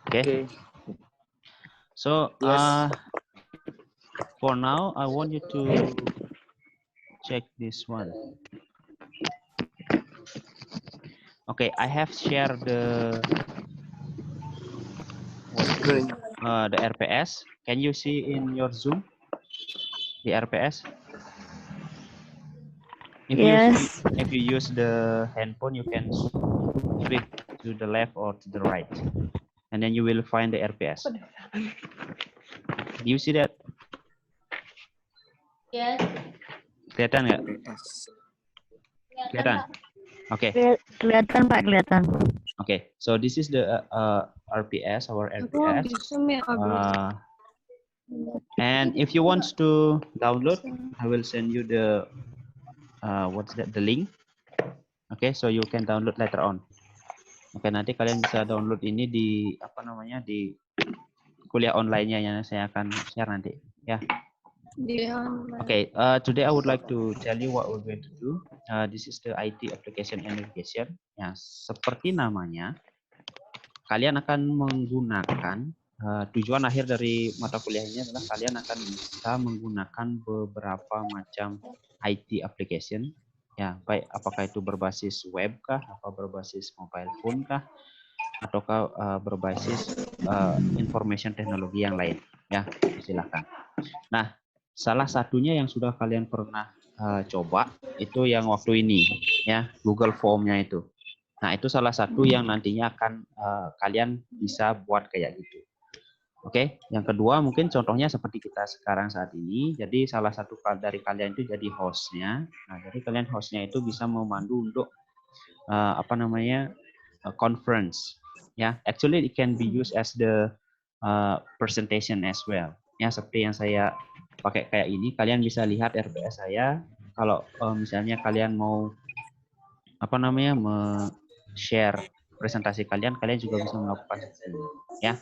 Okay. So for now, I want you to check this one. Okay, I have shared the the RPS. Can you see in your Zoom the RPS? Yes. If you use the handphone, you can flip to the left or to the right, and then you will find the RPS. Do you see that? Yes. Kelihatan nggak? Kelihatan. Oke. Kelihatan Pak, kelihatan. Okay, so this is the RPS, our RPS. And if you want to download, I will send you the the link. Okay, so you can download later on. Oke, nanti kalian bisa download ini di di kuliah online-nya yang saya akan share nanti, ya. Okay, today I would like to tell you what we're going to do. This is the IT application and navigation. Ya, seperti namanya, kalian akan menggunakan tujuan akhir dari mata kuliah ini adalah kalian akan bisa menggunakan beberapa macam IT application. Ya, baik apakah itu berbasis web kah, atau berbasis mobile phone kah, ataukah berbasis information teknologi yang lain. Ya, silakan. Nah, salah satunya yang sudah kalian pernah coba itu yang waktu ini, ya, Google Form-nya itu. Nah, itu salah satu yang nantinya akan kalian bisa buat kayak gitu. Oke, yang kedua mungkin contohnya seperti kita sekarang saat ini. Jadi salah satu dari kalian itu jadi host-nya. Nah, jadi kalian host-nya itu bisa memandu untuk conference. Ya, actually it can be used as the presentation as well. Ya, seperti yang saya pakai kayak ini, kalian bisa lihat RPS saya. Kalau misalnya kalian mau share presentasi kalian juga bisa melakukan seperti ini. Ya,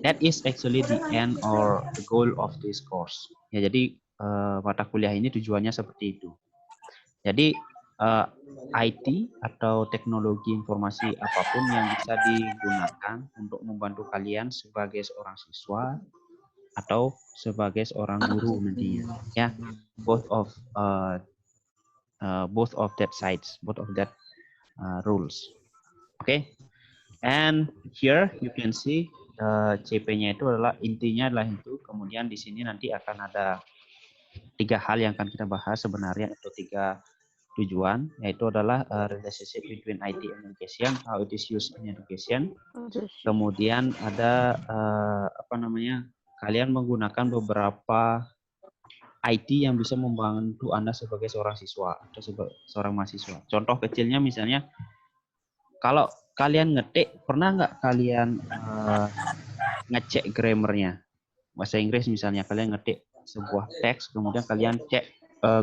that is actually the end or the goal of this course. Ya, jadi mata kuliah ini tujuannya seperti itu. Jadi IT atau teknologi informasi apapun yang bisa digunakan untuk membantu kalian sebagai seorang siswa atau sebagai seorang guru nantinya, ya, both of that sides, both of that rules. Okay, and here you can see CP-nya itu adalah intinya adalah itu. Kemudian di sini nanti akan ada 3 hal yang akan kita bahas sebenarnya, atau 3 tujuan, yaitu adalah relationship between IT and education, how it is used in education. Kemudian ada kalian menggunakan beberapa IT yang bisa membantu Anda sebagai seorang siswa atau seorang mahasiswa. Contoh kecilnya misalnya, kalau kalian ngetik, pernah nggak kalian ngecek grammarnya? Bahasa Inggris misalnya, kalian ngetik sebuah teks, kemudian kalian cek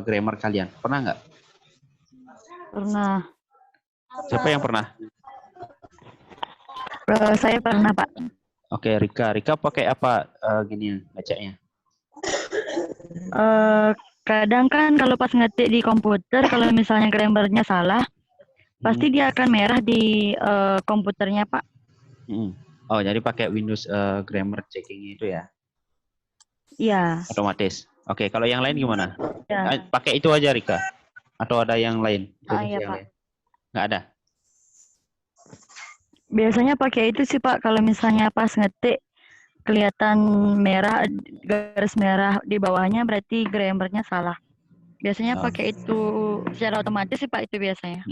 grammar kalian. Pernah nggak? Pernah. Siapa yang pernah? Saya pernah, Pak. Oke, Rika. Rika pakai apa gini ngeceknya? Kadang kan kalau pas ngetik di komputer, kalau misalnya grammarnya salah, pasti dia akan merah di komputernya, Pak. Oh, jadi pakai Windows grammar checking itu ya? Iya. Otomatis. Oke, kalau yang lain gimana? Ya. Pakai itu aja, Rika? Atau ada yang lain? Iya, yang Pak. lain? Nggak ada? Biasanya pakai itu sih, Pak. Kalau misalnya pas ngetik, kelihatan merah, garis merah di bawahnya, berarti grammarnya salah. Biasanya pakai itu secara otomatis sih, Pak, itu biasanya.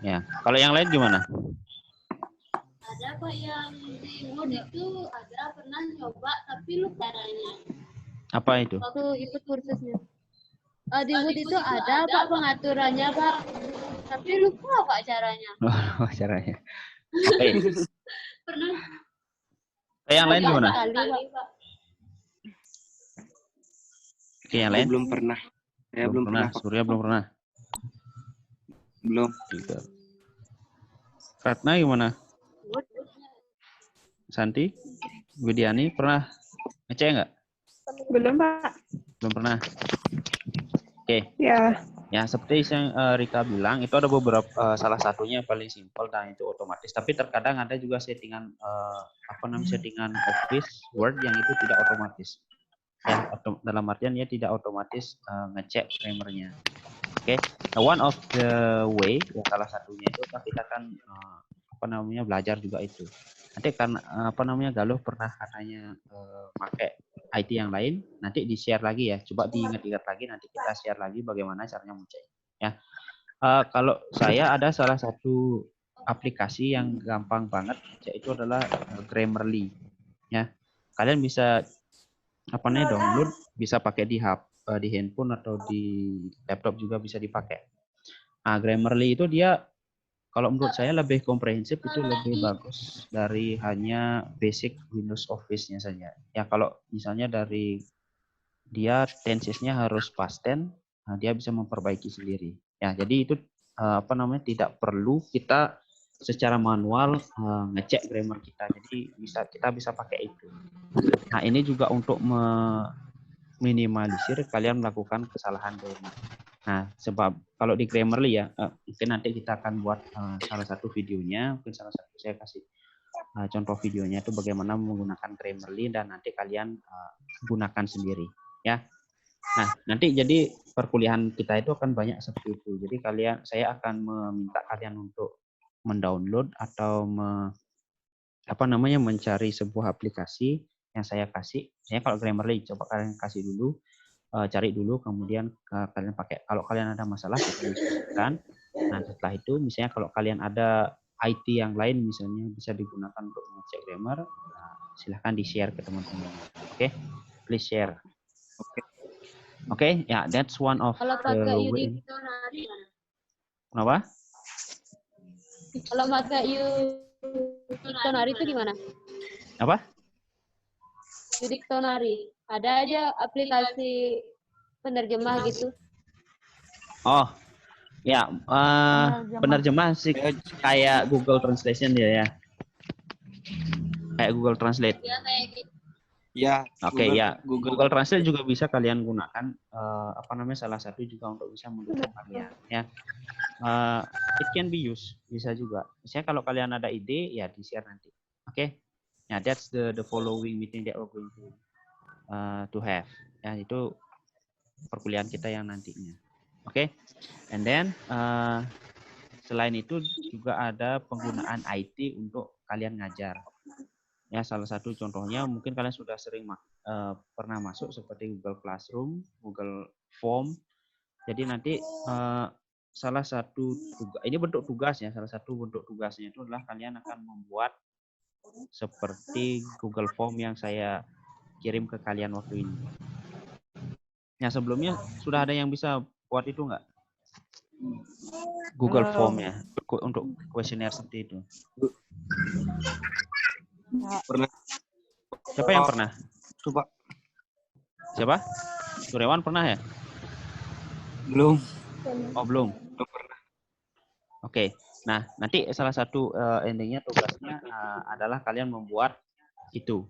Ya. Kalau yang lain gimana? Ada Pak yang di Word itu ada pernah nyoba tapi lupa caranya. Apa itu? Waktu ikut kursusnya. Di Word itu ada Pak pengaturannya Pak, tapi lupa Pak caranya. Oh, caranya. Oke. Pernah. Yang lain gimana? Pak. Oke, yang lain? Belum pernah. Saya belum pernah. Surya belum pernah. Belum. Ratna gimana? Santi, Widiani pernah ngecek nggak? Belum, Pak. Belum pernah. Oke. Ya. Ya, seperti yang Rika bilang, itu ada beberapa salah satunya yang paling simpel dan itu otomatis. Tapi terkadang ada juga settingan settingan Office Word yang itu tidak otomatis. Ya, dalam artian dia tidak otomatis ngecek grammarnya. Oke, nah, one of the way, ya salah satunya itu kita kan belajar juga itu. Nanti kan Galuh pernah katanya pakai IT yang lain, nanti di-share lagi ya. Coba diingat-ingat lagi, nanti kita share lagi bagaimana caranya ngecek. Ya, kalau saya ada salah satu aplikasi yang gampang banget, yaitu adalah Grammarly. Ya, kalian bisa download, bisa pakai di di handphone atau di laptop juga bisa dipakai. Nah, Grammarly itu dia kalau menurut saya lebih komprehensif, itu lebih bagus dari hanya basic Windows Office-nya saja. Ya kalau misalnya dari dia tensesnya harus past tense, nah dia bisa memperbaiki sendiri. Ya, jadi itu tidak perlu kita secara manual ngecek grammar kita. Jadi kita bisa pakai itu. Nah, ini juga untuk minimalisir kalian melakukan kesalahan grammar. Nah, sebab kalau di Grammarly ya, mungkin nanti kita akan buat salah satu videonya, mungkin saya kasih contoh videonya itu bagaimana menggunakan Grammarly dan nanti kalian gunakan sendiri, ya. Nah, nanti jadi perkuliahan kita itu akan banyak seperti itu. Jadi saya akan meminta kalian untuk mendownload atau mencari sebuah aplikasi yang saya kasih. Saya kalau Grammarly coba kalian kasih dulu. Cari dulu, kemudian kalian pakai. Kalau kalian ada masalah, kalian selesaikan. Nah, setelah itu, misalnya kalau kalian ada IT yang lain, misalnya bisa digunakan untuk mengecek grammar, silahkan di-share ke teman-teman. Oke, please share. Oke, ya, that's one of Kalau pakai Udictionary, Kenapa? kalau pakai Udictionary itu gimana? Apa? Udictionary. Ada aja aplikasi penerjemah gitu. Oh, ya, penerjemah sih kayak Google Translation ya. Kayak Google Translate. Ya kayak gitu. Ya. Oke, ya. Google Translate juga bisa kalian gunakan. Salah satu juga untuk bisa mendukung kalian. Ya. It can be used, bisa juga. Misalnya kalau kalian ada ide, ya di-share nanti. Oke. Nah, that's the following meeting that we're going to have. Ya, itu perkuliahan kita yang nantinya. Oke. And then selain itu juga ada penggunaan IT untuk kalian ngajar. Ya, salah satu contohnya mungkin kalian sudah sering pernah masuk seperti Google Classroom, Google Form. Jadi nanti salah satu ini bentuk tugas ya. Salah satu bentuk tugasnya itu adalah kalian akan membuat seperti Google Form yang saya kirim ke kalian waktu ini. Ya, sebelumnya sudah ada yang bisa buat itu nggak? Google Form ya, untuk kuesioner seperti itu. Pernah. Siapa yang pernah? Coba. Siapa? Suryawan pernah ya? Belum. Oh, belum. Belum pernah. Oke. Nah, nanti salah satu endingnya tugasnya adalah kalian membuat itu.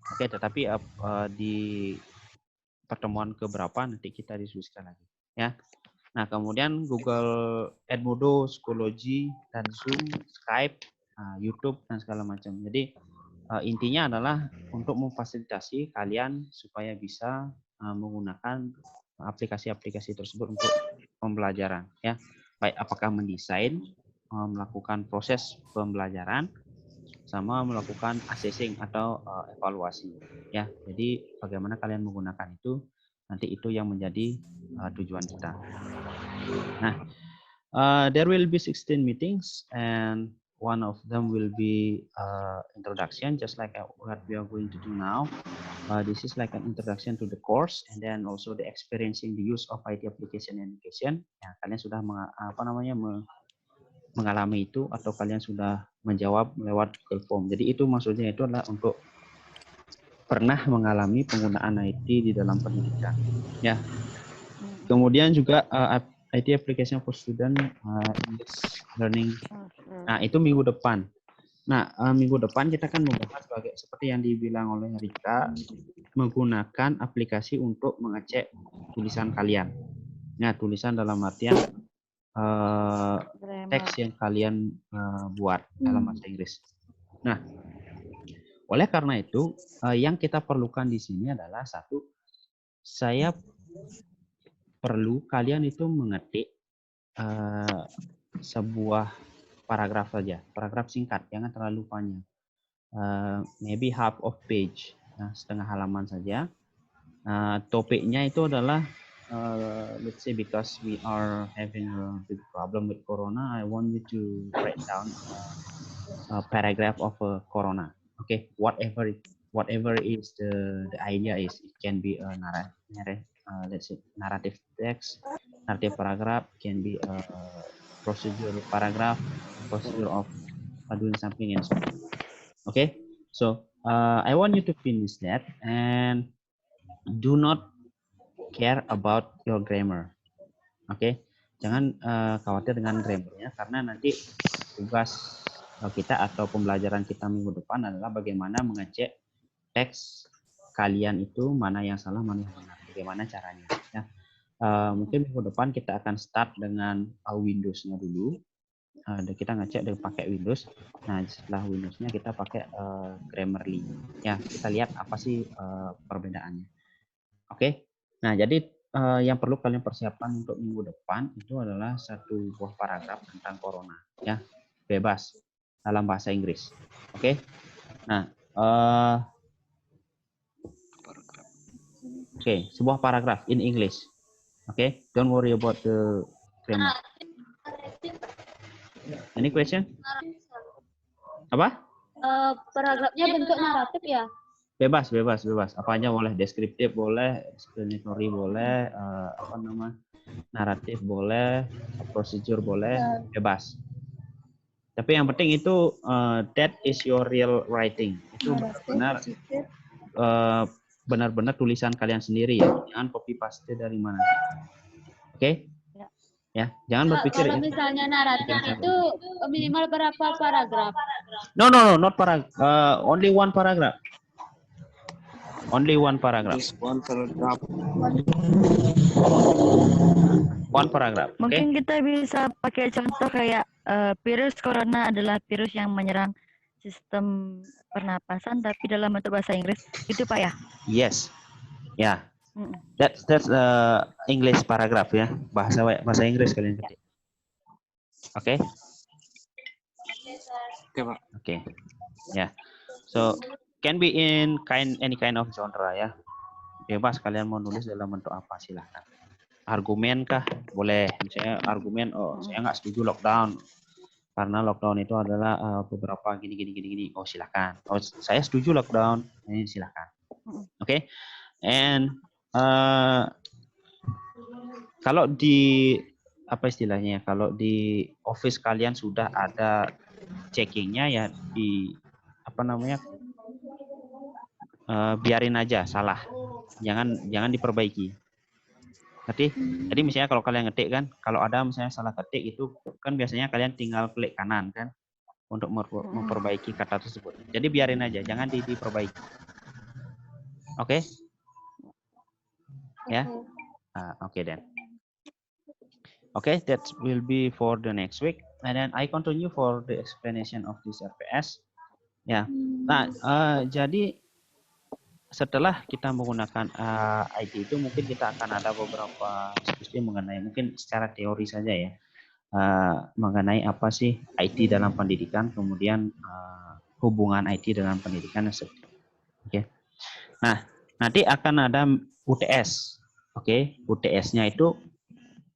Oke, tetapi di pertemuan keberapa nanti kita diskusikan lagi, ya. Nah, kemudian Google Edmodo, Schoology, dan Zoom, Skype, YouTube, dan segala macam. Jadi intinya adalah untuk memfasilitasi kalian supaya bisa menggunakan aplikasi-aplikasi tersebut untuk pembelajaran, ya. Baik apakah mendesain, melakukan proses pembelajaran, sama melakukan assessing atau evaluasi, ya. Jadi bagaimana kalian menggunakan itu, nanti itu yang menjadi tujuan kita. Nah, there will be 16 meetings and one of them will be introduction, just like what we are going to do now. This is like an introduction to the course, and then also the experiencing the use of IT application and education. Ya, kalian sudah mengalami itu atau kalian sudah menjawab lewat Google Form. Jadi itu maksudnya itu adalah untuk pernah mengalami penggunaan IT di dalam pendidikan. Ya. Kemudian juga IT application for student English learning. Nah, itu minggu depan. Nah, minggu depan kita akan membahas seperti yang dibilang oleh Rika, menggunakan aplikasi untuk mengecek tulisan kalian. Nah, tulisan dalam artian Grammar. teks yang kalian buat dalam bahasa Inggris. Nah, oleh karena itu yang kita perlukan di sini adalah satu, saya perlu kalian itu mengetik sebuah paragraf saja, paragraf singkat, jangan terlalu panjang. Maybe half of page, setengah halaman saja. Topiknya itu adalah let's say because we are having a big problem with corona, I want you to write down a paragraph of corona. Okay, whatever is the idea is, it can be a let's say narrative text, narrative paragraph, can be a procedure paragraph, procedure of doing something and so on. Okay, so I want you to finish that and do not care about your grammar. Oke, jangan khawatir dengan grammarnya, karena nanti tugas kita atau pembelajaran kita minggu depan adalah bagaimana mengecek teks kalian itu mana yang salah, mana yang benar, bagaimana caranya. Ya. Mungkin minggu depan kita akan start dengan Windows-nya dulu. Kita ngecek dengan pakai Windows. Nah, setelah Windows-nya kita pakai Grammarly. Ya, kita lihat apa sih perbedaannya. Oke. Nah, jadi yang perlu kalian persiapkan untuk minggu depan itu adalah satu buah paragraf tentang corona, ya, bebas dalam bahasa Inggris. Oke. Nah, sebuah paragraf in English. Oke, don't worry about the grammar. Any question? Apa? Paragrafnya bentuk naratif ya? Bebas. Apa aja boleh, deskriptif boleh, explanatory boleh, naratif boleh, prosedur boleh, bebas. Tapi yang penting itu that is your real writing. Itu benar-benar tulisan kalian sendiri ya, jangan copy paste dari mana. Oke? Ya, jangan berpikir kalau ya. misalnya naratif itu minimal berapa paragraf? No, not paragraph. Only one paragraph. Only one paragraph. Just one paragraph. One paragraph. Okay? Mungkin kita bisa pakai contoh kayak virus corona adalah virus yang menyerang sistem pernapasan, tapi dalam bentuk bahasa Inggris, itu Pak ya? Yes. Ya. Yeah. That's English paragraph ya. Bahasa Inggris kalian ketik. Oke. Oke, Pak. Oke. Ya. So can be in any kind of genre ya. Bebas kalian mau nulis dalam bentuk apa, silahkan. Argumen kah? Boleh. Misalnya argumen, saya nggak setuju lockdown. Karena lockdown itu adalah beberapa gini. Oh, silahkan. Oh, saya setuju lockdown. Ini silahkan. Oke. And kalau di apa istilahnya? Kalau di office kalian sudah ada checkingnya ya, di apa namanya? Biarin aja salah, jangan diperbaiki. Jadi misalnya kalau kalian ngetik kan, kalau ada misalnya salah ketik itu kan biasanya kalian tinggal klik kanan kan untuk memperbaiki kata tersebut. Jadi biarin aja, jangan diperbaiki. Oke? Ya? Oke then. Okay, that will be for the next week, and then I continue for the explanation of this RPS. Ya. Nah, jadi setelah kita menggunakan IT itu mungkin kita akan ada beberapa diskusi mengenai mungkin secara teori saja ya, mengenai apa sih IT dalam pendidikan, kemudian hubungan IT dalam pendidikan. Oke. Nah, nanti akan ada UTS. Oke, UTS-nya itu,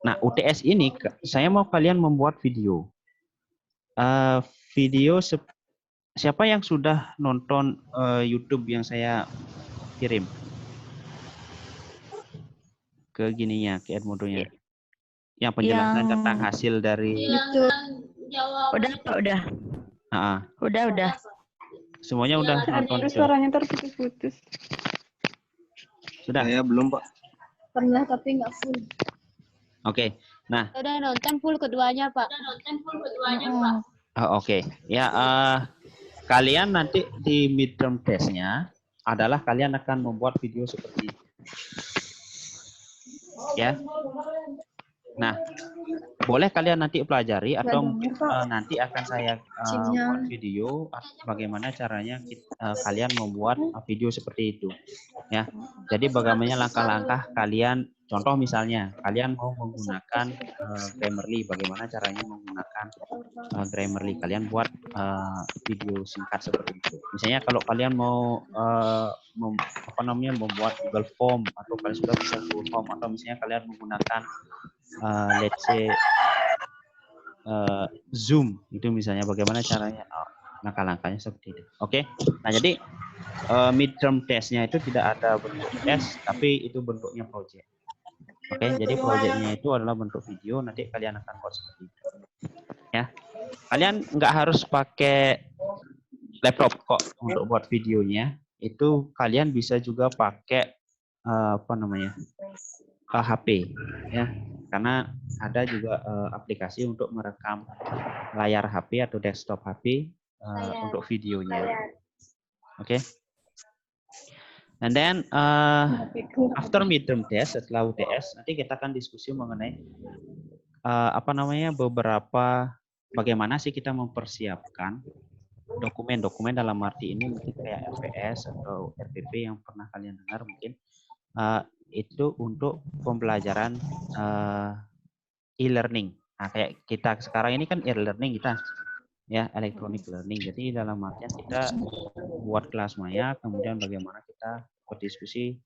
nah UTS ini saya mau kalian membuat video. Siapa yang sudah nonton YouTube yang saya kirim ke gininya, ke Edmodo-nya, yang penjelasan tentang hasil dari itu? Udah. Udah. Semuanya udah nonton. Suaranya terputus-putus. Sudah. Saya belum, Pak. Pernah tapi nggak full. Oke. Nah. Udah nonton full keduanya, Pak. Oke. Ya. Kalian nanti di midterm testnya adalah kalian akan membuat video seperti ini. Ya. Nah, boleh kalian nanti pelajari atau mungkin nanti akan saya buat video bagaimana caranya kalian membuat video seperti itu. Ya, jadi bagaimana langkah-langkah kalian, contoh misalnya kalian mau menggunakan Grammarly, bagaimana caranya menggunakan Grammarly, kalian buat video singkat seperti itu. Misalnya kalau kalian mau membuat Google Form, atau kalian sudah bisa Google Form, atau misalnya kalian menggunakan let's say Zoom, itu misalnya bagaimana caranya, langkah-langkahnya seperti itu. Oke. Nah, jadi midterm testnya itu tidak ada bentuk tes, tapi itu bentuknya project. Oke, jadi projectnya itu adalah bentuk video, nanti kalian akan buat seperti itu. Ya, kalian nggak harus pakai laptop kok untuk buat videonya. Itu kalian bisa juga pakai HP, ya, karena ada juga aplikasi untuk merekam layar HP atau desktop HP untuk videonya. Oke. And then after midterm test, setelah UTS, nanti kita akan diskusi mengenai beberapa bagaimana sih kita mempersiapkan dokumen-dokumen, dalam arti ini mungkin kayak RPS atau RPP yang pernah kalian dengar mungkin, itu untuk pembelajaran e-learning. Nah, kayak kita sekarang ini kan e-learning kita, ya, electronic learning. Jadi dalam artian kita buat kelas maya, kemudian bagaimana kita berdiskusi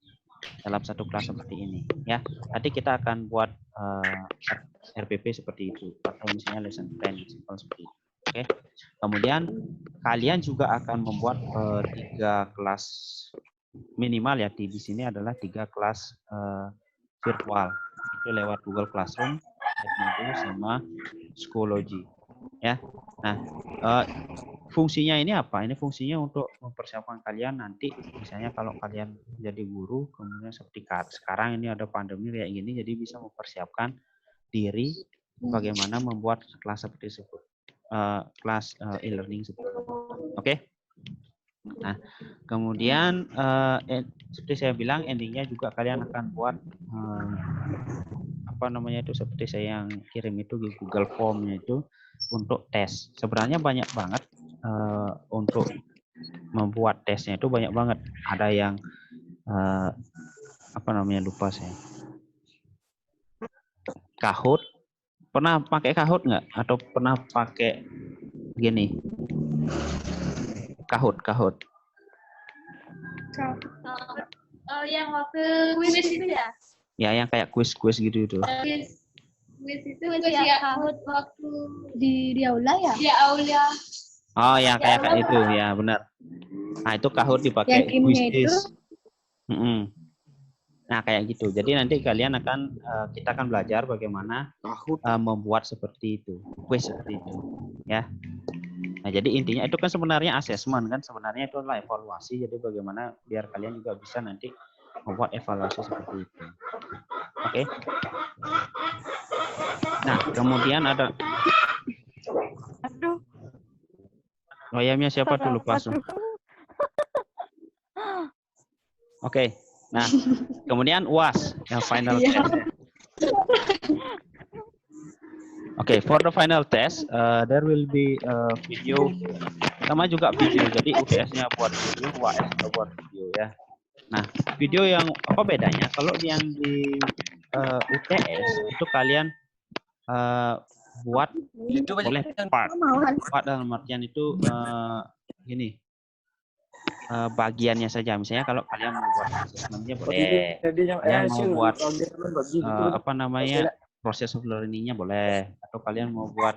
dalam satu kelas seperti ini, ya. Nanti kita akan buat RPP seperti itu, atau misalnya lesson plan simple seperti itu. Oke. Kemudian kalian juga akan membuat 3 kelas minimal, ya, di sini adalah 3 kelas virtual, itu lewat Google Classroom, Edmodo, sama Schoology, ya. Nah, fungsinya ini apa? Ini fungsinya untuk mempersiapkan kalian nanti, misalnya kalau kalian jadi guru, kemudian seperti sekarang ini ada pandemi kayak gini, jadi bisa mempersiapkan diri bagaimana membuat kelas seperti tersebut, kelas e-learning seperti itu. Oke. Nah, kemudian seperti saya bilang, endingnya juga kalian akan buat seperti saya yang kirim itu di Google Form-nya itu untuk tes. Sebenarnya banyak banget untuk membuat tesnya, itu banyak banget. Ada yang lupa saya. Kahoot. Pernah pakai Kahoot nggak? Atau pernah pakai gini? Kahoot. Yang waktu kuis itu ya? Ya, yang kayak kuis-kuis gitu itu. Kuis itu ya Kahoot waktu di aula ya? Di aula. Oh, ya kayak itu, ya benar. Nah, itu Kahoot dipakai kuis. Nah, kayak gitu. Jadi nanti kalian kita akan belajar bagaimana membuat seperti itu, kuis seperti itu, ya. Nah, jadi intinya itu kan sebenarnya asesmen kan, sebenarnya itu adalah evaluasi. Jadi bagaimana biar kalian juga bisa nanti membuat evaluasi seperti itu. Oke. Nah, kemudian ada ayamnya siapa tuh, lupa langsung. Oke. Nah, kemudian UAS yang final test. Oke, for the final test, there will be video, sama juga video. Jadi UTS-nya buat video, UAS-nya buat video, ya. Nah, video yang apa bedanya? Kalau yang di UTS itu kalian buat boleh part dalam artian itu gini. Bagiannya saja, misalnya kalau kalian mau buat asesmennya boleh, kalian mau buat proses of learning-nya boleh, atau kalian mau buat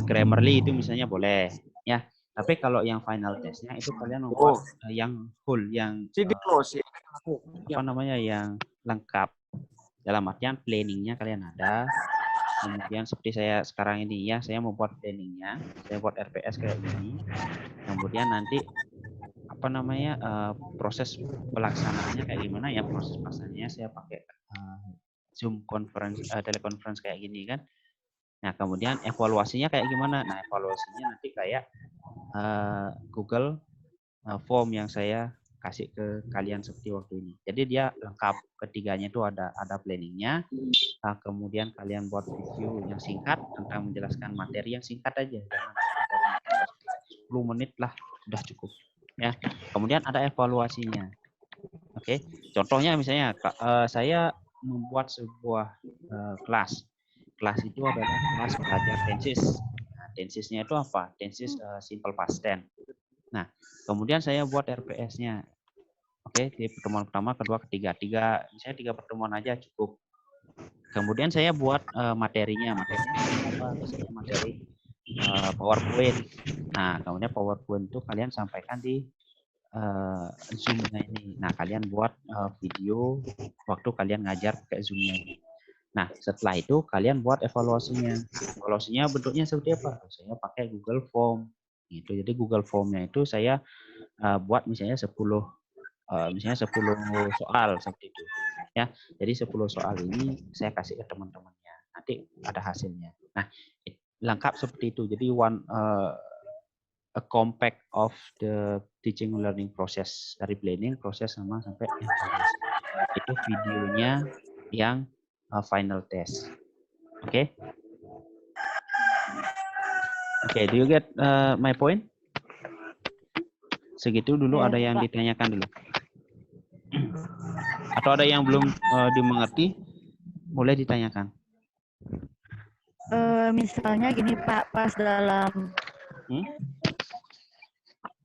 Grammarly itu misalnya boleh, ya. Tapi kalau yang final testnya itu kalian mau buat yang full, yang yang lengkap, dalam artian planningnya kalian ada. Kemudian seperti saya sekarang ini, ya, saya mau buat planningnya, saya buat RPS kayak gini. Kemudian nanti proses pelaksanaannya kayak gimana, ya, proses pelaksanaannya saya pakai Zoom conference, teleconference kayak gini kan. Nah, kemudian evaluasinya kayak gimana? Nah, evaluasinya nanti kayak Google Form yang saya kasih ke kalian seperti waktu ini. Jadi dia lengkap, ketiganya itu ada planningnya. Kemudian kalian buat review yang singkat tentang menjelaskan materi yang singkat aja, jangan 10 menit lah, sudah cukup. Ya. Kemudian ada evaluasinya. Oke, contohnya misalnya saya membuat sebuah kelas. Kelas itu adalah kelas belajar tenses. Nah, tensesnya itu apa? Tenses simple past tense. Nah, kemudian saya buat RPS-nya. Oke, di pertemuan pertama, kedua, ketiga. Misalnya 3 pertemuan aja cukup. Kemudian saya buat materinya. Materinya apa? Misalnya materi PowerPoint. Nah, kemudian PowerPoint itu kalian sampaikan di Zoom-nya ini. Nah, kalian buat video waktu kalian ngajar pakai Zoom-nya ini. Nah, setelah itu kalian buat evaluasinya. Evaluasinya bentuknya seperti apa? Saya pakai Google Form. Gitu. Jadi Google Form-nya itu saya buat misalnya 10 soal seperti itu. Ya. Jadi 10 soal ini saya kasih ke teman-temannya. Nanti ada hasilnya. Nah, lengkap seperti itu. Jadi a compact of the teaching and learning process, dari planning, proses sama sampai evaluasi. Itu videonya yang final test. Oke? Oke, do you get my point? Segitu dulu, ada yang ditanyakan dulu. Atau ada yang belum dimengerti, boleh ditanyakan. Misalnya gini Pak, pas dalam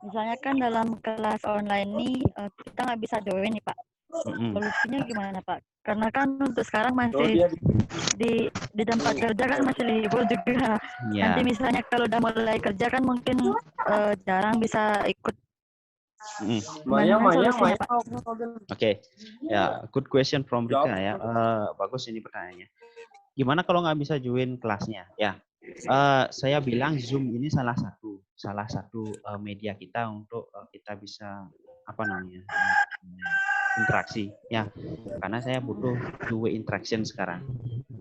misalnya kan dalam kelas online ini kita nggak bisa join nih Pak. Solusinya gimana Pak? Karena kan untuk sekarang masih di tempat kerja kan masih libur juga. Ya. Nanti misalnya kalau udah mulai kerja kan mungkin jarang bisa ikut. Maya. Oke, ya, good question from Rika ya. Bagus ini pertanyaannya. Gimana kalau nggak bisa join kelasnya? Ya, saya bilang Zoom ini salah satu media kita untuk kita bisa interaksi ya, karena saya butuh two-way interaction sekarang.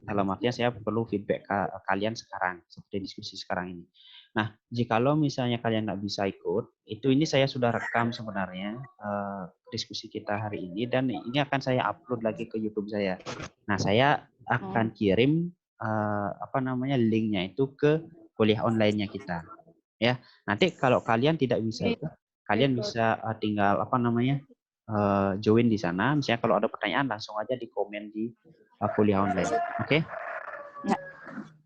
Dalam artinya saya perlu feedback kalian sekarang seperti diskusi sekarang ini. Nah, jikalau misalnya kalian nggak bisa ikut, ini saya sudah rekam sebenarnya diskusi kita hari ini, dan ini akan saya upload lagi ke YouTube saya. Nah, saya akan kirim linknya itu ke kuliah online-nya kita. Ya, nanti kalau kalian tidak bisa ikut, kalian bisa tinggal join di sana. Misalnya kalau ada pertanyaan langsung aja di komen di kuliah online. Oke?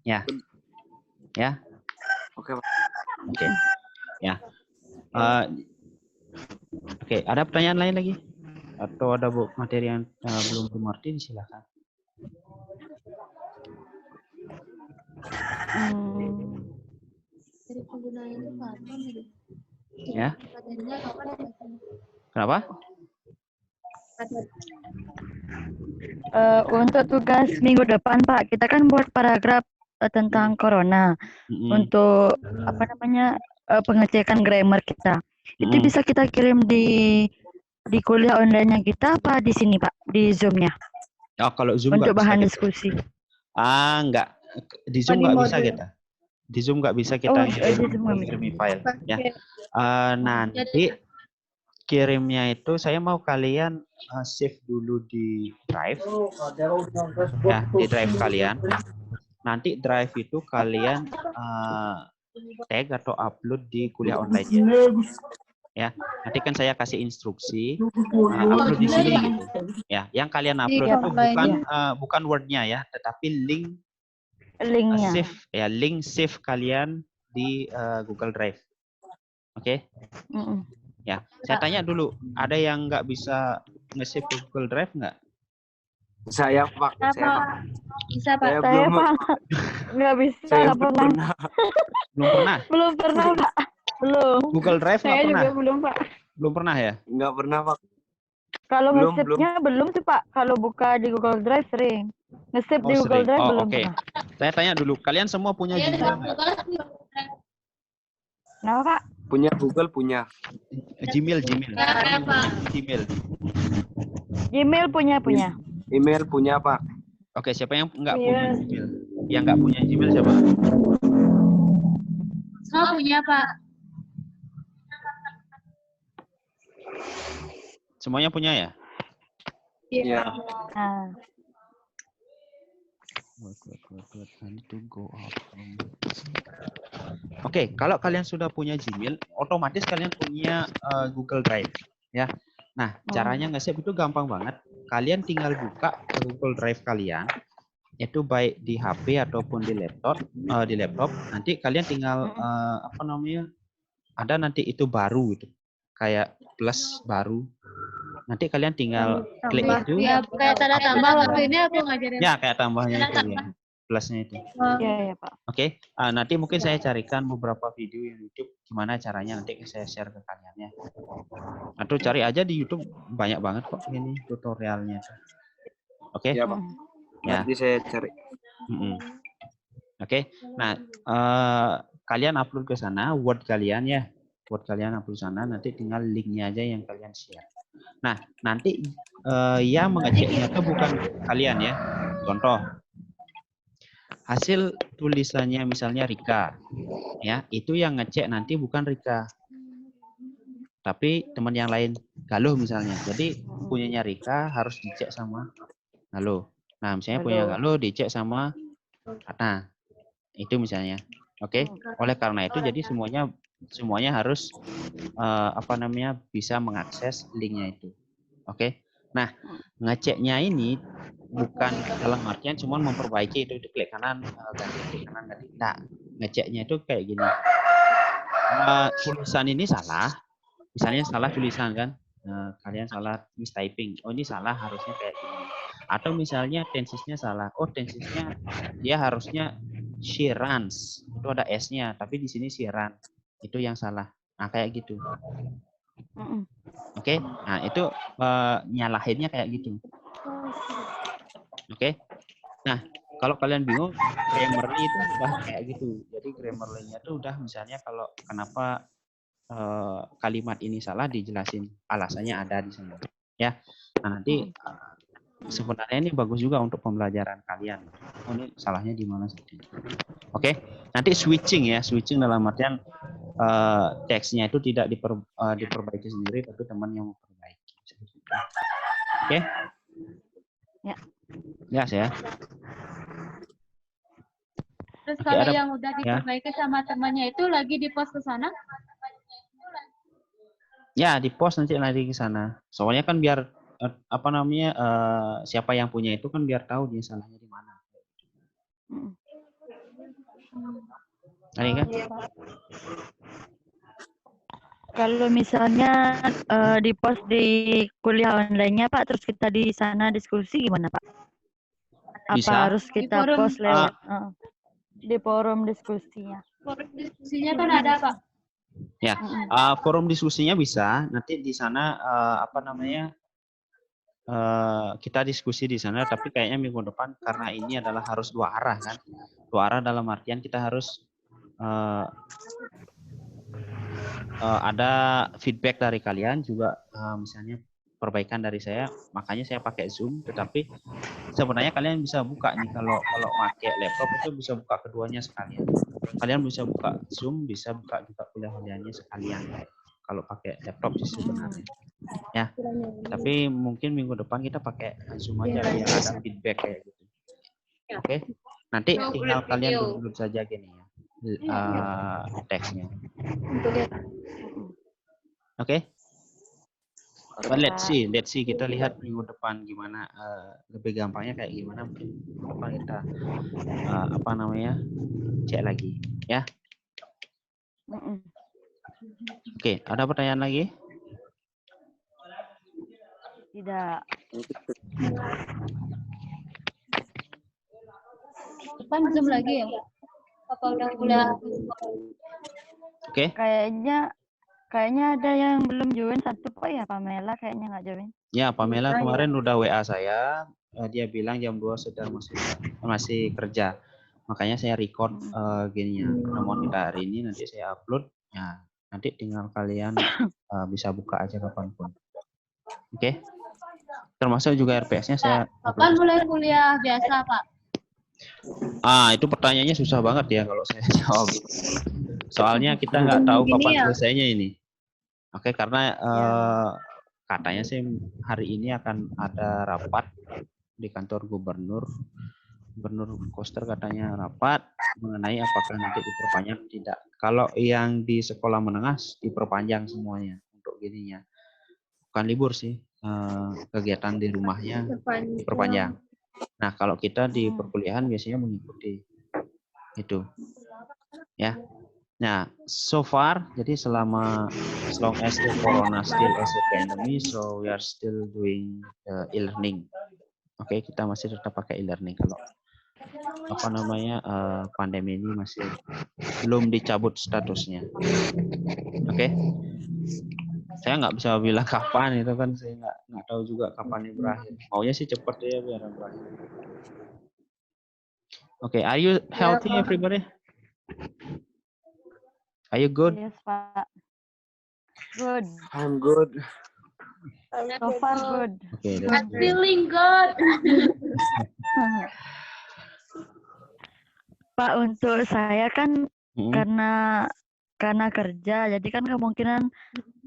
Ya. Ya. Oke. Ya. Oke, ada pertanyaan lain lagi? Atau ada materi yang belum dimengerti, silakan. Dari penggunaannya kapan? Ya. Materinya kapan? Kenapa? Untuk tugas minggu depan Pak, kita kan buat paragraf tentang corona. Untuk pengecekan grammar kita. Itu bisa kita kirim di kuliah online-nya kita apa di sini Pak, di Zoom-nya? Oh, kalau Zoom untuk bahan bisa diskusi. Enggak. Di Zoom nggak bisa kita. Di Zoom nggak bisa kita kirim file ya. Nanti kirimnya itu saya mau kalian save dulu di drive. Ya, di drive kalian. Nanti drive itu kalian tag atau upload di kuliah online-nya. Ya, nanti kan saya kasih instruksi upload di sini gitu. Ya, yang kalian upload itu bukan Word-nya ya, tetapi linknya. Link save kalian di Google Drive. Oke? Ya, saya tanya dulu, ada yang nggak bisa nge-save ke Google Drive nggak? Saya Pak. Bisa Pak. Saya Saya belum. Pak nggak bisa, nggak pernah. Belum pernah? Belum pernah Pak. Belum. Google Drive nggak Saya pernah? juga belum Pak. Belum pernah ya? Nggak pernah Pak. Kalau Belum, nge-save-nya belum sih Pak. Kalau buka di Google Drive sering. Nge-save di Google Sering. Drive belum Oke. pernah. Saya tanya dulu, kalian semua punya Iya, Gmail nggak? Kenapa Pak? Punya Google punya. Gmail. Ya, Pak. Gmail. Gmail punya. Email punya Pak. Oke, siapa yang nggak Iya. punya Gmail? Yang nggak punya Gmail siapa? Semua punya Pak. Semuanya punya ya? Iya. Nah, I need to go out. Oke, kalau kalian sudah punya Gmail, otomatis kalian punya Google Drive, ya. Nah, caranya nge-save itu gampang banget. Kalian tinggal buka Google Drive kalian, itu baik di HP ataupun di laptop. Nanti kalian tinggal apa namanya? Ada nanti itu baru gitu, kayak plus baru. Nanti kalian tinggal klik itu. Ya, kayak tanda tambah waktu ini aku ngajarin. Ya, kayak tambahnya itu ya, plusnya itu. iya ya Pak. Oke, nanti mungkin saya carikan beberapa video di YouTube gimana caranya, nanti saya share ke kalian ya. Atau cari aja di YouTube, banyak banget kok ini tutorialnya. Oke. Iya, Pak. Ya. Nanti saya cari. Oke. Nah, kalian upload ke sana Word kalian ya. Word kalian upload sana, nanti tinggal linknya aja yang kalian share. Nah, nanti yang mengeceknya itu bukan kalian ya. Contoh, hasil tulisannya misalnya Rika, ya itu yang ngecek nanti bukan Rika, tapi teman yang lain, Galuh misalnya. Jadi punyanya Rika harus dicek sama Galuh. Nah, misalnya punya Galuh dicek sama Atna, itu misalnya. Oke. Oleh karena itu, jadi semuanya harus apa namanya bisa mengakses linknya itu. Oke. Nah, ngeceknya ini bukan dalam artian cuma memperbaiki itu klik kanan ganti klik kanan ganti. Nah, ngeceknya itu kayak gini. Tulisan ini salah. Misalnya salah tulisan kan. Kalian salah mistyping. Oh, ini salah, harusnya kayak gini. Atau misalnya tensisnya salah. Oh, tensisnya dia harusnya she runs. Itu ada S-nya, tapi di sini she run. Itu yang salah. Nah, kayak gitu. Oke, nah itu nyalahinnya kayak gitu. Oke, nah kalau kalian bingung, Grammarly itu udah kayak gitu. Jadi Grammarly-nya itu udah misalnya kalau kenapa kalimat ini salah dijelasin, alasannya ada di sana. Ya, nah nanti sebenarnya ini bagus juga untuk pembelajaran kalian. Oh, ini salahnya di mana sih? Oke, nanti switching ya, switching dalam artian teksnya itu tidak diperbaiki sendiri, tapi teman yang memperbaiki. Oke? Ya. Yes ya. Terus kalau yang udah diperbaiki sama temannya itu lagi di post ke sana? Ya, di post nanti ke sana. Soalnya kan biar apa namanya siapa yang punya itu kan biar tahu dia salahnya di mana. Tadi kan? Kalau misalnya di post di kuliah online-nya Pak, terus kita di sana diskusi gimana Pak? Apa Bisa. harus kita post lewat di forum diskusinya? Forum diskusinya kan ada Pak. Ya, forum diskusinya bisa. Nanti di sana apa namanya kita diskusi di sana. Tapi kayaknya minggu depan karena ini adalah harus 2 arah kan. 2 arah dalam artian kita harus ada feedback dari kalian juga, misalnya perbaikan dari saya, makanya saya pakai Zoom. Tetapi sebenarnya kalian bisa buka nih kalau pakai laptop itu bisa buka keduanya sekalian. Kalian bisa buka Zoom, bisa buka juga kuliah-kuliahnya sekalian kalau pakai laptop sih sebenarnya. Ya, tapi mungkin minggu depan kita pakai Zoom aja biar ada feedback kayak gitu. Oke, nanti tinggal kalian download saja gini ya teksnya. Oke. Let's see kita lihat minggu depan gimana, lebih gampangnya kayak gimana, mungkin minggu depan kita apa namanya cek lagi ya. Oke, ada pertanyaan lagi? Tidak. Depan Zoom lagi ya? Apa udah kuliah? Oke. Kayaknya ada yang belum join satu Pak ya, Pamela kayaknya nggak join. Ya, Pamela kemarin udah WA saya, dia bilang jam 2 sedang masih kerja. Makanya saya record gini ya, pertemuan kita hari ini, nanti saya upload. Ya, nanti tinggal kalian bisa buka aja kapanpun. Oke. Termasuk juga RPS-nya saya. Kapan mulai kuliah biasa, Pak? Itu pertanyaannya susah banget ya kalau saya jawab. Soalnya kita nggak tahu kapan selesainya ini. Oke, karena katanya sih hari ini akan ada rapat di kantor gubernur. Gubernur Koster katanya rapat mengenai apakah nanti diperpanjang tidak. Kalau yang di sekolah menengah diperpanjang semuanya untuk gininya. Bukan libur sih, kegiatan di rumahnya diperpanjang. Nah, kalau kita di perkuliahan biasanya mengikuti itu. Ya. Nah, so far, jadi selama as long as the corona still as a pandemic, so we are still doing e-learning. Oke, kita masih tetap pakai e-learning kalau apa namanya pandemi ini masih belum dicabut statusnya. Oke, saya nggak bisa bilang kapan itu kan saya nggak tahu juga kapan ini berakhir. Maunya sih cepat ya biar berakhir. Oke, are you healthy everybody? Are you good? Yes, Pak. Good. I'm good. So far good. Oke, I'm feeling good. Pak, untuk saya kan Hmm. karena kerja, jadi kan kemungkinan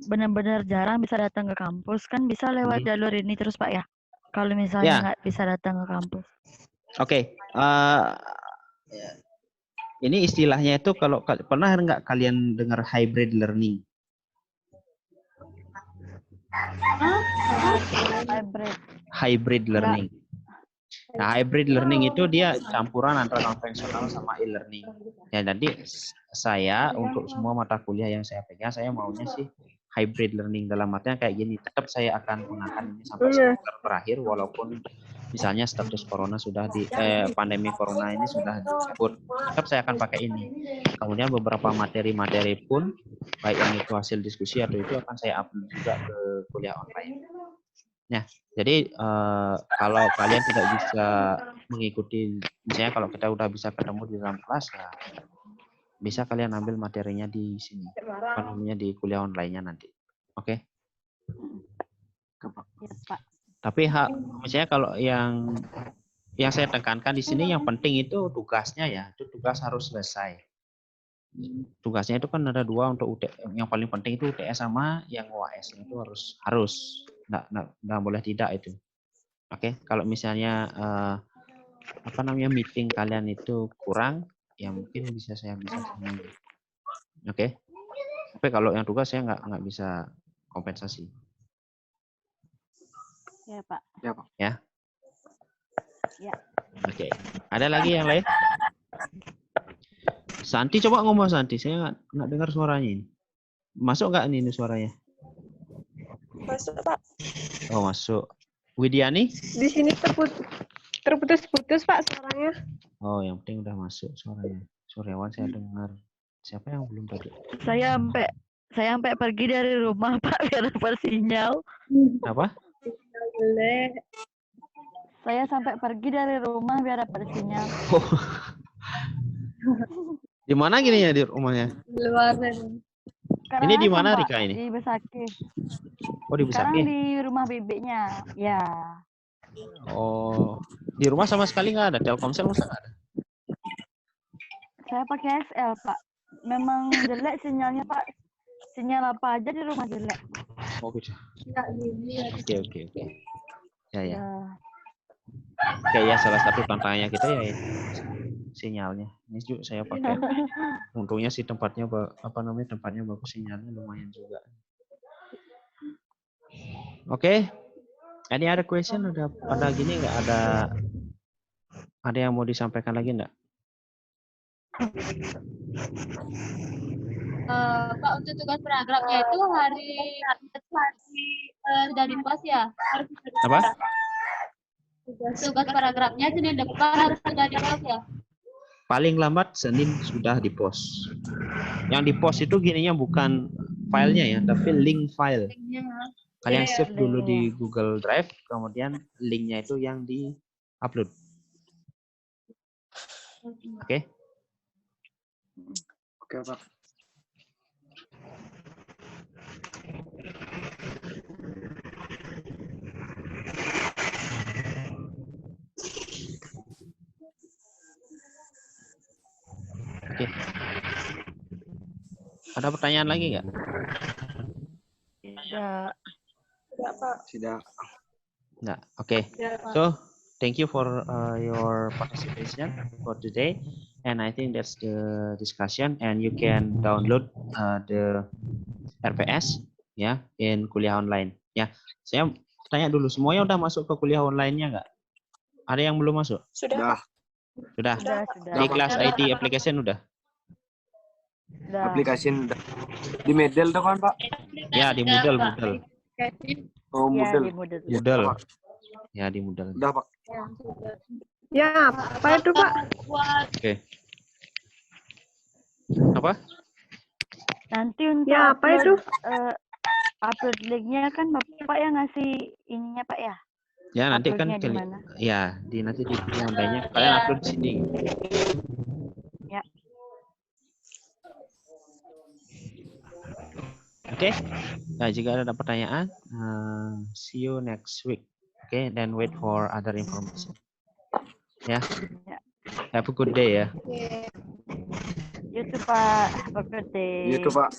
benar-benar jarang bisa datang ke kampus, kan bisa lewat jalur ini terus Pak ya. Kalau misalnya nggak bisa datang ke kampus. Oke, ini istilahnya itu kalau pernah nggak kalian dengar hybrid learning? Hybrid. Hybrid learning. Nah, hybrid learning itu dia campuran antara konvensional sama e-learning. Ya, jadi saya untuk semua mata kuliah yang saya pegang, saya maunya sih hybrid learning dalam artinya kayak gini. Tetap saya akan gunakan ini sampai semester terakhir, walaupun misalnya status corona sudah pandemi corona ini sudah dicabut, tetap saya akan pakai ini. Kemudian beberapa materi-materi pun, baik yang itu hasil diskusi atau itu akan saya upload juga ke kuliah online. Nah, jadi kalau kalian tidak bisa mengikuti, misalnya kalau kita udah bisa ketemu di dalam kelas, ya bisa kalian ambil materinya di sini, apa namanya di kuliah online-nya nanti. Oke? Yes, Pak. Tapi misalnya kalau yang saya tekankan di sini yang penting itu tugasnya ya, itu tugas harus selesai. Tugasnya itu kan ada dua untuk yang paling penting itu UTS sama yang UAS itu harus nggak boleh tidak itu. Oke, kalau misalnya apa namanya meeting kalian itu kurang, ya mungkin saya bisa sini. Oke. Tapi kalau yang tugas saya nggak bisa kompensasi. Ya, Pak. Ya, Pak. Ya. Ya. Oke. Ada lagi yang lain? Santi, coba ngomong Santi. Saya nggak dengar suaranya ini. Masuk nggak ini suaranya? Masuk, Pak. Oh, masuk. Widiani? Di sini terputus-putus, Pak, suaranya. Oh, yang penting udah masuk suaranya. Suryawan saya dengar. Siapa yang belum tadi? Saya sampai pergi dari rumah Pak biar dapat sinyal. Apa? Boleh. Saya sampai pergi dari rumah biar dapat sinyal. Oh. Di mana gini ya di rumahnya? Luar dari. Ini di mana Pak, Rika ini? Di Besaki. Oh, di Sekarang Besaki. di rumah bibiknya. Ya. Oh, di rumah sama sekali nggak ada Telkomsel, masa nggak ada? Saya pakai XL, Pak. Memang jelek sinyalnya, Pak. Sinyal apa aja di rumah jelek. Oh, gitu. Enggak gini. Oke. Ya. Ya. Oke, ya salah satu tantangannya kita ya itu sinyalnya. Ini juga saya pakai. Untungnya sih tempatnya tempatnya bagus, sinyalnya lumayan juga. Oke. Any other question? Ada gini nggak? Ada yang mau disampaikan lagi nggak? Pak, untuk tugas paragrafnya itu hari sudah di pos ya? Apa? Tugas paragrafnya Senin depan harus sudah di pos ya? Paling lambat Senin sudah di post. Yang di post itu gininya bukan filenya ya, tapi link file. Kalian save dulu di Google Drive, kemudian linknya itu yang di upload. Oke? Oke, Pak. Oke. Ada pertanyaan lagi nggak? Ya. Sudah. Nah, okay. Ya, Pak. So thank you for your participation for today, and I think that's the discussion. And you can download the RPS ya in kuliah online. Ya, saya tanya dulu, semuanya udah masuk ke kuliah online-nya nggak? Ada yang belum masuk? Sudah. Sudah. Sudah. Di kelas IT application udah. Sudah. Aplikasi udah. Di Medel tuh kan, Pak? Ya, di Moodle, Moodle. Oh, Ya, Moodle. di Moodle. Moodle. Ya, di Moodle. Udah, Pak. Ya, apa itu Pak? Oke. Apa? Nanti untuk Ya, apa itu? upload linknya kan Bapak yang ngasih ininya Pak ya? Ya, nanti kan Uploadnya di mana? ya, nanti di kuliah online-nya kalian upload di sini. Ya. Oke. Nah, jika ada pertanyaan, see you next week. Oke, then wait for other information. Ya. Ya. Have a good day ya. You too Pak. Have a good day. Itu, Pak.